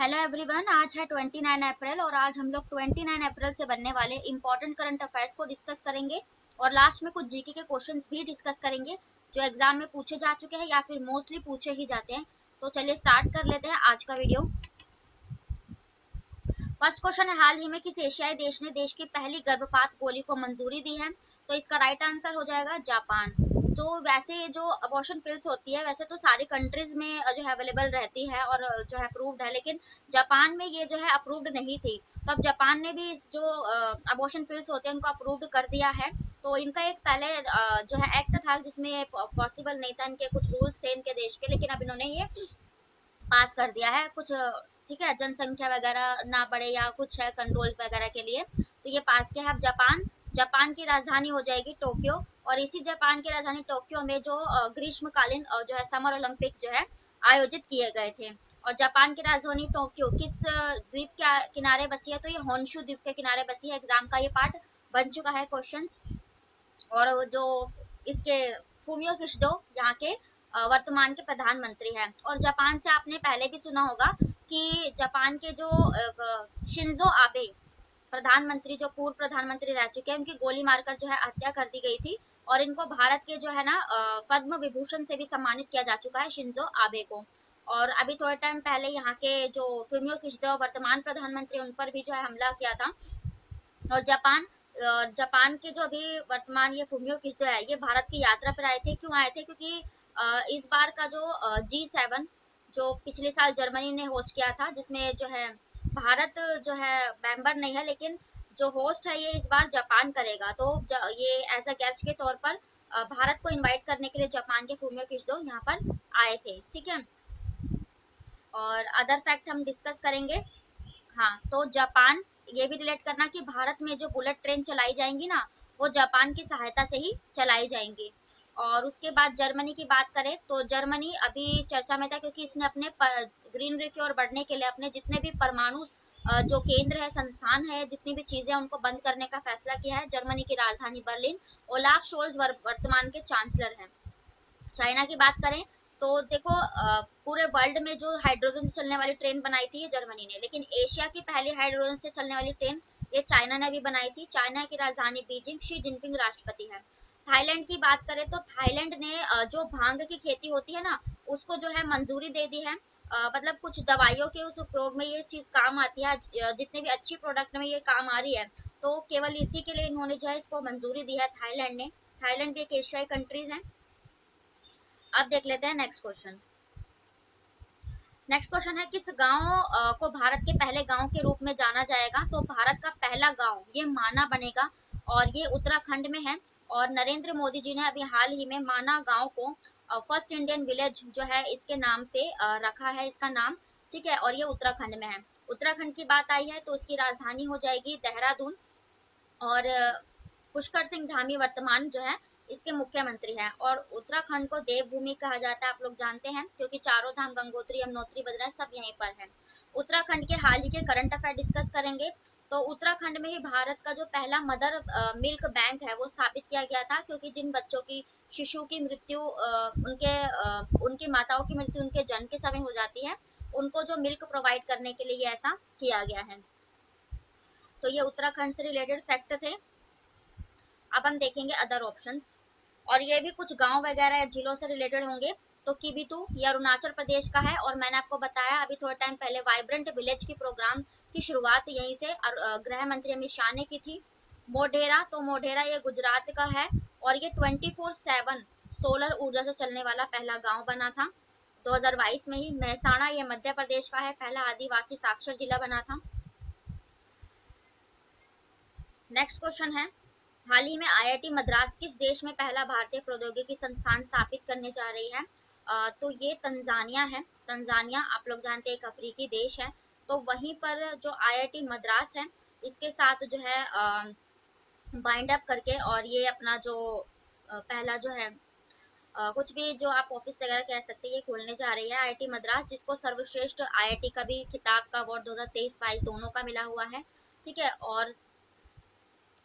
Hello everyone, आज है 29 अप्रैल और आज हम लोग 29 अप्रैल से बनने वाले इंपॉर्टेंट करंट अफेयर्स को डिस्कस करेंगे और लास्ट में कुछ जीके के क्वेश्चंस भी डिस्कस करेंगे जो एग्जाम में पूछे जा चुके हैं या फिर मोस्टली पूछे ही जाते हैं। तो चलिए स्टार्ट कर लेते हैं आज का वीडियो। फर्स्ट क्वेश्चन है, हाल ही में किस एशियाई देश ने देश की पहली गर्भपात गोली को मंजूरी दी है? तो इसका राइट आंसर हो जाएगा जापान। तो वैसे जो अबॉर्शन पिल्स होती है वैसे तो सारी कंट्रीज में जो है अवेलेबल रहती है और जो है अप्रूव्ड है, लेकिन जापान में ये जो है अप्रूव्ड नहीं थी। तो अब जापान ने भी इस जो अबॉर्शन पिल्स होते हैं उनको अप्रूव्ड कर दिया है। तो इनका एक पहले जो है एक्ट था जिसमें पॉसिबल नहीं था, इनके कुछ रूल्स थे इनके देश के, लेकिन अब इन्होंने ये पास कर दिया है कुछ, ठीक है, जनसंख्या वगैरह ना बढ़े या कुछ है कंट्रोल वगैरह के लिए, तो ये पास किया है। अब जापान, जापान की राजधानी हो जाएगी टोक्यो और इसी जापान की राजधानी टोक्यो में जो ग्रीष्मकालीन जो है समर ओलंपिक जो है आयोजित किए गए थे। और जापान की राजधानी टोक्यो किस द्वीप के किनारे बसी है? तो ये होन्शु द्वीप के किनारे बसी है। एग्जाम का ये पार्ट बन चुका है क्वेश्चंस। और जो इसके फूमियो किशिडो यहाँ के वर्तमान के प्रधानमंत्री हैं। और जापान से आपने पहले भी सुना होगा कि जापान के जो शिंजो आबे प्रधानमंत्री, जो पूर्व प्रधानमंत्री रह चुके हैं, उनकी गोली मारकर जो है हत्या कर दी गई थी और इनको भारत के जो है ना पद्म विभूषण से भी सम्मानित किया जा चुका है शिंजो आबे को। और अभी थोड़े टाइम पहले यहाँ के जो फूमियो किशिडो वर्तमान प्रधानमंत्री, उन पर भी जो है हमला किया था। और जापान के जो अभी वर्तमान ये फूमियो किशिडो है, ये भारत की यात्रा पर आए थे। क्यों आए थे? क्योंकि इस बार का जो G7 जो पिछले साल जर्मनी ने होस्ट किया था, जिसमें जो है भारत जो है मेंबर नहीं है, लेकिन जो होस्ट है ये इस बार जापान करेगा। तो ये एज अ गेस्ट के तौर पर भारत को इनवाइट करने के लिए जापान के फूमियो किशिडो यहाँ पर आए थे। ठीक है, और अदर फैक्ट हम डिस्कस करेंगे। हाँ, तो जापान, ये भी रिलेट करना कि भारत में जो बुलेट ट्रेन चलाई जाएंगी ना, वो जापान की सहायता से ही चलाई जाएंगी। और उसके बाद जर्मनी की बात करें तो जर्मनी अभी चर्चा में था क्योंकि इसने अपने ग्रीनरी की ओर बढ़ने के लिए अपने जितने भी परमाणु जो केंद्र है, संस्थान है, जितनी भी चीजें उनको बंद करने का फैसला किया है। जर्मनी की राजधानी बर्लिन। ओलाफ शोल्ज वर्तमान के चांसलर हैं। चाइना की बात करें तो देखो पूरे वर्ल्ड में जो हाइड्रोजन से चलने वाली ट्रेन बनाई थी ये जर्मनी ने, लेकिन एशिया की पहली हाइड्रोजन से चलने वाली ट्रेन ये चाइना ने भी बनाई थी। चाइना की राजधानी बीजिंग, शी जिनपिंग राष्ट्रपति है। थाईलैंड की बात करें तो थाईलैंड ने जो भांग की खेती होती है ना, उसको जो है मंजूरी दे दी है। मतलब कुछ दवाइयों के उस उपयोग में ये चीज काम आती है, जितने भी अच्छी प्रोडक्ट में ये काम आ रही है, तो केवल इसी के लिए इन्होंने जो है इसको मंजूरी दी है थाईलैंड ने। थाईलैंड भी एक एशियाई कंट्रीज है। अब देख लेते हैं नेक्स्ट क्वेश्चन। नेक्स्ट क्वेश्चन है, किस गांव को भारत के पहले गांव के रूप में जाना जाएगा? तो भारत का पहला गांव ये माना बनेगा और ये उत्तराखंड में है। और नरेंद्र मोदी जी ने अभी हाल ही में माना गांव को फर्स्ट इंडियन विलेज जो है इसके नाम पे रखा है इसका नाम। ठीक है, और ये उत्तराखंड में है। उत्तराखंड की बात आई है तो इसकी राजधानी हो जाएगी देहरादून। और पुष्कर सिंह धामी वर्तमान जो है इसके मुख्यमंत्री हैं। और उत्तराखंड को देवभूमि कहा जाता है, आप लोग जानते हैं, क्योंकि चारों धाम गंगोत्री, यमुनोत्री, बद्रीनाथ सब यहीं पर है। उत्तराखंड के हाल ही के करंट अफेयर डिस्कस करेंगे। तो उत्तराखंड में ही भारत का जो पहला मदर मिल्क बैंक है वो स्थापित किया गया था, क्योंकि जिन बच्चों की, शिशु की मृत्यु उनकी माताओं की मृत्यु उनके जन्म के समय हो जाती है, उनको जो मिल्क प्रोवाइड करने के लिए ऐसा किया गया है। तो ये उत्तराखंड से रिलेटेड फैक्ट थे। अब हम देखेंगे अदर ऑप्शंस, और ये भी कुछ गांव वगैरह या जिलों से रिलेटेड होंगे। तो किबितु ये अरुणाचल प्रदेश का है और मैंने आपको बताया अभी थोड़ा टाइम पहले वाइब्रेंट विलेज की प्रोग्राम की शुरुआत यहीं से गृह मंत्री अमित शाह ने की थी। मोढेरा, तो मोढेरा ये गुजरात का है और ये 24/7 सोलर ऊर्जा से चलने वाला पहला गांव बना था 2022 में ही। महसाणा ये मध्य प्रदेश का है, पहला आदिवासी साक्षर जिला बना था। नेक्स्ट क्वेश्चन है, हाल ही में आईआईटी मद्रास किस देश में पहला भारतीय प्रौद्योगिकी संस्थान स्थापित करने जा रही है? तो ये तंजानिया है। तंजानिया आप लोग जानते हैं एक अफ्रीकी देश है। तो वहीं पर जो आईआईटी मद्रास है इसके साथ जो है बाइंड अप करके और ये अपना जो पहला जो है कुछ भी जो आप ऑफिस वगैरह कह सकते हैं, ये खोलने जा रही है आईआईटी मद्रास, जिसको सर्वश्रेष्ठ आईआईटी का भी खिताब का अवार्ड 2023-22 दोनों का मिला हुआ है। ठीक है, और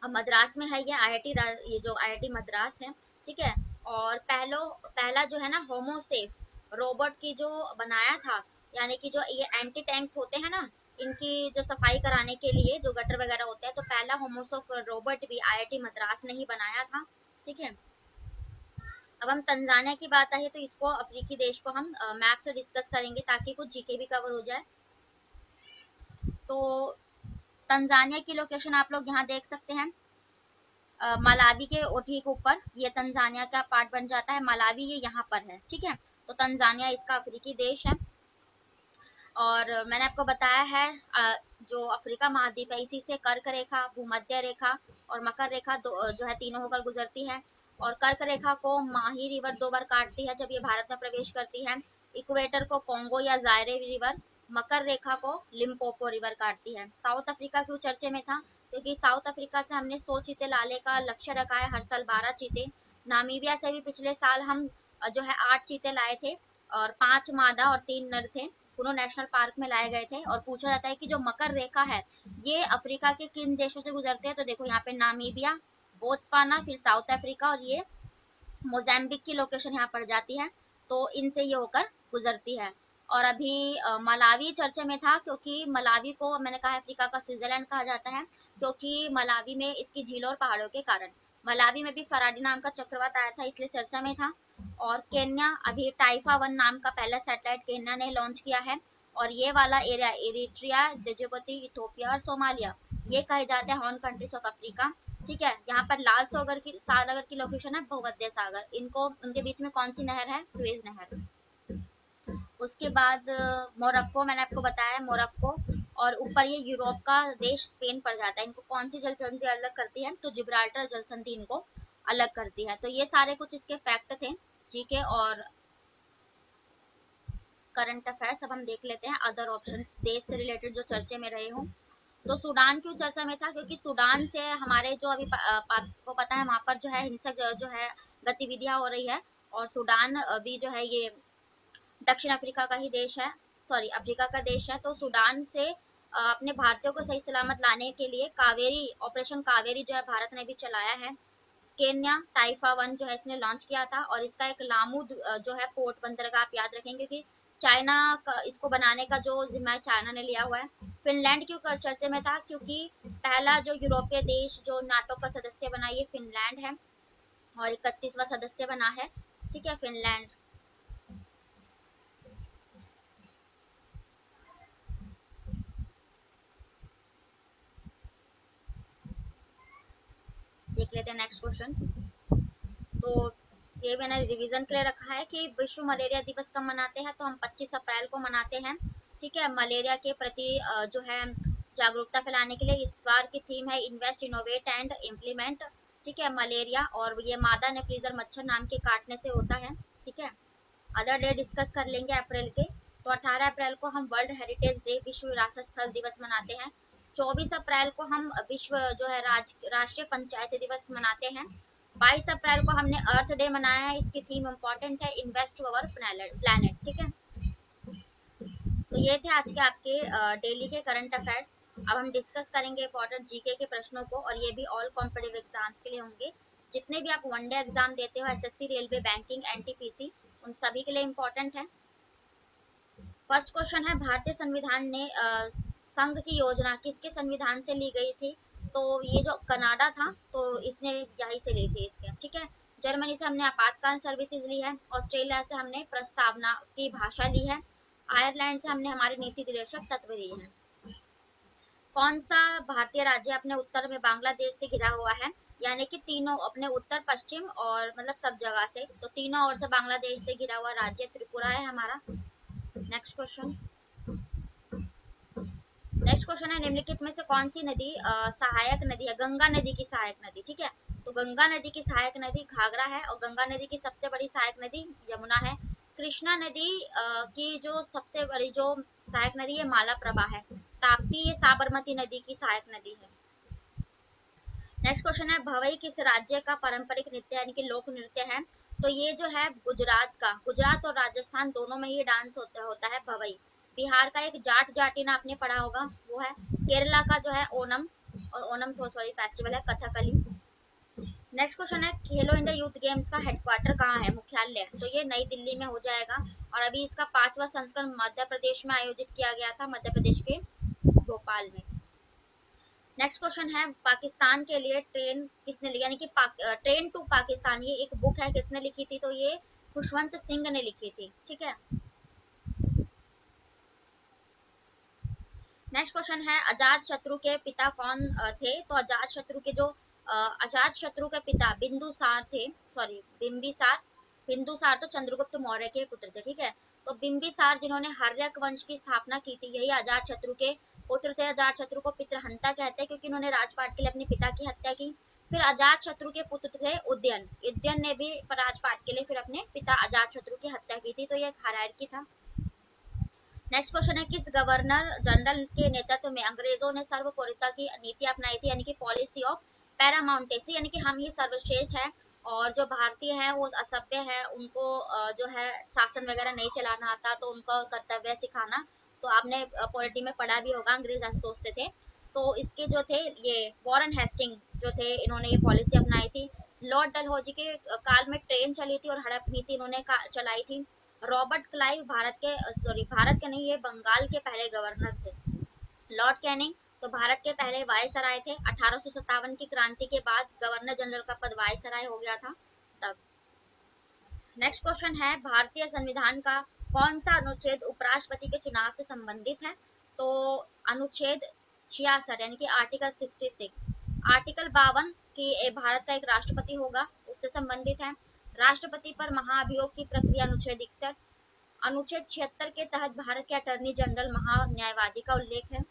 मद्रास में है ये आईआईटी, ये जो आईआईटी मद्रास है। ठीक है, और पहला जो है ना होमोसेफ रोबोट की जो बनाया था यानी कि जो ये एंटी टैंक्स होते हैं ना, इनकी जो सफाई कराने के लिए जो गटर वगैरह होते हैं, तो पहला होमोसोफ रोबोट भी आईआईटी मद्रास ने ही बनाया था। ठीक है, अब हम तंजानिया की बात आई तो इसको अफ्रीकी देश को हम मैप से डिस्कस करेंगे ताकि कुछ जीके भी कवर हो जाए। तो तंजानिया की लोकेशन आप लोग यहाँ देख सकते हैं, मलावी के ठीक ऊपर ये तंजानिया का पार्ट बन जाता है। मलावी ये यहाँ पर है। ठीक है, तो तंजानिया इसका अफ्रीकी देश है। और मैंने आपको बताया है जो अफ्रीका महाद्वीप है इसी से कर्क रेखा, भूमध्य रेखा और मकर रेखा जो है तीनों होकर गुजरती है। और कर्क रेखा को माही रिवर 2 बार काटती है जब ये भारत में प्रवेश करती है। इक्वेटर को कोंगो या जायरे रिवर, मकर रेखा को लिम्पोपो रिवर काटती है। साउथ अफ्रीका क्यों चर्चे में था, क्योंकि साउथ अफ्रीका से हमने 100 चीते लाने का लक्ष्य रखा है, हर साल 12 चीते। नामीबिया से भी पिछले साल हम जो है 8 चीते लाए थे और 5 मादा और 3 नर थे, कुनो नेशनल पार्क में लाए गए थे। और पूछा जाता है कि जो मकर रेखा है ये अफ्रीका के किन देशों से गुजरते हैं, तो देखो यहाँ पे नामीबिया, बोत्सवाना, फिर साउथ अफ्रीका और ये मोजाम्बिक की लोकेशन यहाँ पड़ जाती है। तो इनसे ये होकर गुजरती है। और अभी मलावी चर्चे में था क्योंकि मलावी को मैंने कहा अफ्रीका का स्विट्जरलैंड कहा जाता है, क्योंकि मलावी में इसकी झीलों और पहाड़ों के कारण। मलावी में भी फराडी नाम का चक्रवात आया था इसलिए चर्चा में था। और केन्या, अभी टाइफा 1 नाम का पहला सैटेलाइट केन्या ने लॉन्च किया है। और ये वाला एरिया इरिट्रिया, जिबूती, इथोपिया और सोमालिया ये कहे जाते हैं हॉर्न कंट्रीज ऑफ अफ्रीका। ठीक है, यहाँ पर लाल सागर की लोकेशन है, भूमध्य सागर, इनको उनके बीच में कौन सी नहर है, सुएज नहर। उसके बाद मोरक्को, मैंने आपको बताया मोरक्को। और ऊपर ये यूरोप का देश स्पेन पड़ जाता है। इनको कौन सी जल संधि अलग करती है, तो जिब्राल्टर जल संधि इनको अलग करती है। तो ये सारे कुछ इसके फैक्ट थे जीके और करंट अफेयर्स। अब हम देख लेते हैं अदर ऑप्शंस देश से रिलेटेड जो चर्चे में रहे हों। तो सूडान क्यों चर्चा में था, क्योंकि सूडान से हमारे जो अभी को पता है वहां पर जो है हिंसक जो है गतिविधियां हो रही है। और सूडान अभी जो है ये दक्षिण अफ्रीका का ही देश है, सॉरी अफ्रीका का देश है। तो सूडान से अपने भारतीयों को सही सलामत लाने के लिए कावेरी, ऑपरेशन कावेरी जो है भारत ने भी चलाया है। केन्या टाइफा 1 जो है इसने लॉन्च किया था और इसका एक लामू जो है पोर्ट बंदरगाह आप याद रखेंगे, क्योंकि चाइना का इसको बनाने का जो जिम्मा है चाइना ने लिया हुआ है। फिनलैंड क्यों चर्चे में था, क्योंकि पहला जो यूरोपीय देश जो नाटो का सदस्य बना ये फिनलैंड है और 31वां सदस्य बना है। ठीक है, फिनलैंड। देख लेते हैं नेक्स्ट क्वेश्चन। तो ये मैंने रिवीजन के लिए रखा है कि विश्व मलेरिया दिवस कब मनाते हैं, तो हम 25 अप्रैल को मनाते हैं। ठीक है, मलेरिया के प्रति जो है जागरूकता फैलाने के लिए इस बार की थीम है इन्वेस्ट, इनोवेट एंड इम्प्लीमेंट। ठीक है, मलेरिया और ये मादा ने फ्रीजर मच्छर नाम के काटने से होता है। ठीक है, अदर डे डिस्कस कर लेंगे अप्रैल के। तो 18 अप्रैल को हम वर्ल्ड हेरिटेज डे, विश्व विरासत स्थल दिवस मनाते हैं। 24 अप्रैल को हम विश्व जो है राष्ट्रीय पंचायत दिवस मनाते हैं। 22 अप्रैल को हमने अर्थ डे मनाया है, इसकी थीम इम्पोर्टेंट है इन्वेस्ट टू अवर प्लैनेट। ठीक है, तो ये थे आज के आपके डेली के करंट अफेयर्स। अब हम डिस्कस करेंगे इंपॉर्टेंट जीके के प्रश्नों को, और ये भी ऑल कॉम्पिटिटिव एग्जाम्स के लिए होंगे। जितने भी आप वनडे एग्जाम देते हो, एसएससी, रेलवे, बैंकिंग, एनटीपीसी, उन सभी के लिए इम्पोर्टेंट है। फर्स्ट क्वेश्चन है भारतीय संविधान ने संघ की योजना किसके संविधान से ली गई थी, तो ये जो कनाडा था तो इसने यहीं से ली थी इसके। ठीक है, जर्मनी से हमने आपातकाल सर्विसेज ली है, ऑस्ट्रेलिया से हमने प्रस्तावना की भाषा ली है, आयरलैंड से हमने हमारे नीति निर्देशक तत्व लिए हैं। कौन सा भारतीय राज्य अपने उत्तर में बांग्लादेश से घिरा हुआ है, यानी कि तीनों अपने उत्तर पश्चिम और मतलब सब जगह से, तो तीनों ओर से बांग्लादेश से घिरा हुआ राज्य त्रिपुरा है हमारा। Next question. नेक्स्ट क्वेश्चन है निम्नलिखित में से कौन सी नदी सहायक नदी है, गंगा नदी की सहायक नदी। ठीक है, तो गंगा नदी की सहायक नदी घाघरा है और गंगा नदी की सबसे बड़ी सहायक नदी यमुना है। कृष्णा नदी की जो सबसे बड़ी जो सहायक नदी है मालाप्रभा है। ताप्ती ये साबरमती नदी की सहायक नदी है। नेक्स्ट क्वेश्चन है भवई किस राज्य का पारंपरिक नृत्य यानी कि लोक नृत्य है, तो ये जो है गुजरात का, गुजरात और राजस्थान दोनों में ही डांस होता है भवई। बिहार का एक जाट जाटिना आपने पढ़ा होगा वो है। केरला का जो है ओनम, और ओनम तो सॉरी फेस्टिवल है, कथकली। नेक्स्ट क्वेश्चन है खेलो इंडिया यूथ गेम्स का हेडक्वार्टर कहाँ है, मुख्यालय? तो ये नई दिल्ली में हो जाएगा और अभी इसका 5वां संस्करण मध्य प्रदेश में आयोजित किया गया था, मध्य प्रदेश के भोपाल में। नेक्स्ट क्वेश्चन है पाकिस्तान के लिए ट्रेन किसने लिखी, यानी कि ट्रेन टू पाकिस्तान, ये एक बुक है, किसने लिखी थी? तो ये खुशवंत सिंह ने लिखी थी, ठीक है। नेक्स्ट क्वेश्चन है अजात शत्रु के पिता कौन थे? तो अजात शत्रु के जो अजात शत्रु के पिता बिंदुसार थे, सॉरी बिंबिसार, बिंदुसार तो चंद्रगुप्त मौर्य के पुत्र थे, ठीक है। तो बिंबिसार जिन्होंने हर्यक वंश की स्थापना की थी, यही अजात शत्रु के पुत्र थे। अजात शत्रु को पितृहंता कहते हैं क्योंकि उन्होंने राजपाट के लिए अपने पिता की हत्या की। फिर अजात शत्रु के पुत्र थे उदयन, उदयन ने भी राजपाट के लिए फिर अपने पिता अजात शत्रु की हत्या की थी। तो ये हायरार्की था। नेक्स्ट क्वेश्चन है किस गवर्नर जनरल के नेतृत्व में अंग्रेजों ने सर्वपौरता की नीति अपनाई थी, यानी कि पॉलिसी ऑफ पैरामाउंटेसी, यानी कि हम ही सर्वश्रेष्ठ है और जो भारतीय हैं वो असभ्य है, उनको जो है शासन वगैरह नहीं चलाना आता, तो उनका कर्तव्य सिखाना। तो आपने पॉलिटी में पढ़ा भी होगा, अंग्रेज ऐसे सोचते थे। तो इसके जो थे ये वॉरेन हेस्टिंग जो थे, इन्होंने ये पॉलिसी अपनाई थी। लॉर्ड डलहौजी के काल में ट्रेन चली थी और हड़प नीति इन्होंने चलाई थी। रॉबर्ट क्लाइव भारत के सॉरी भारत के नहीं, ये बंगाल के पहले गवर्नर थे। लॉर्ड कैनिंग तो भारत के पहले वायसराय थे। 1857 की क्रांति के बाद गवर्नर जनरल का पद वायसराय हो गया था तब। नेक्स्ट क्वेश्चन है भारतीय संविधान का कौन सा अनुच्छेद उपराष्ट्रपति के चुनाव से संबंधित है? तो अनुच्छेद 66, यानी कि आर्टिकल 66। आर्टिकल 52 की भारत का एक राष्ट्रपति होगा, उससे संबंधित है। राष्ट्रपति पर महाभियोग की प्रक्रिया अनुच्छेद 61। अनुच्छेद 76 के तहत भारत के अटॉर्नी जनरल महान्यायवादी का उल्लेख है।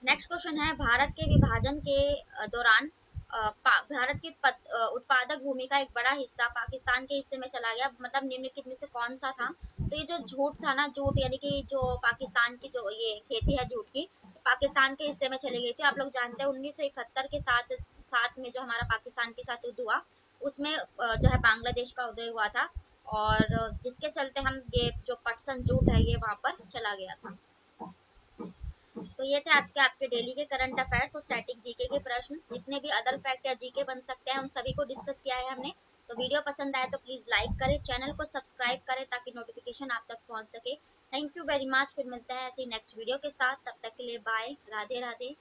नेक्स्ट क्वेश्चन है भारत के विभाजन के दौरान भारत की उत्पादक भूमि का एक बड़ा हिस्सा पाकिस्तान के हिस्से में चला गया, मतलब निम्नलिखित में से कौन सा था? तो ये जो जूट था ना, जूट यानी कि जो पाकिस्तान की जो ये खेती है जूट की, पाकिस्तान के हिस्से में चली गई थी। आप लोग जानते हैं 1971 के साथ में जो हमारा पाकिस्तान के साथ युद्ध हुआ, उसमें जो है बांग्लादेश का उदय हुआ था और जिसके चलते हम ये जो पटसन जूट है ये वहां पर चला गया था। तो ये थे आज के आपके डेली के करंट अफेयर्स और स्टैटिक जीके के प्रश्न। जितने भी अदर फैक्ट या जीके बन सकते हैं उन सभी को डिस्कस किया है हमने। तो वीडियो पसंद आए तो प्लीज लाइक करें, चैनल को सब्सक्राइब करें ताकि नोटिफिकेशन आप तक पहुंच सके। थैंक यू वेरी मच, फिर मिलते हैं ऐसी नेक्स्ट वीडियो के साथ, तब तक के लिए बाय, राधे राधे।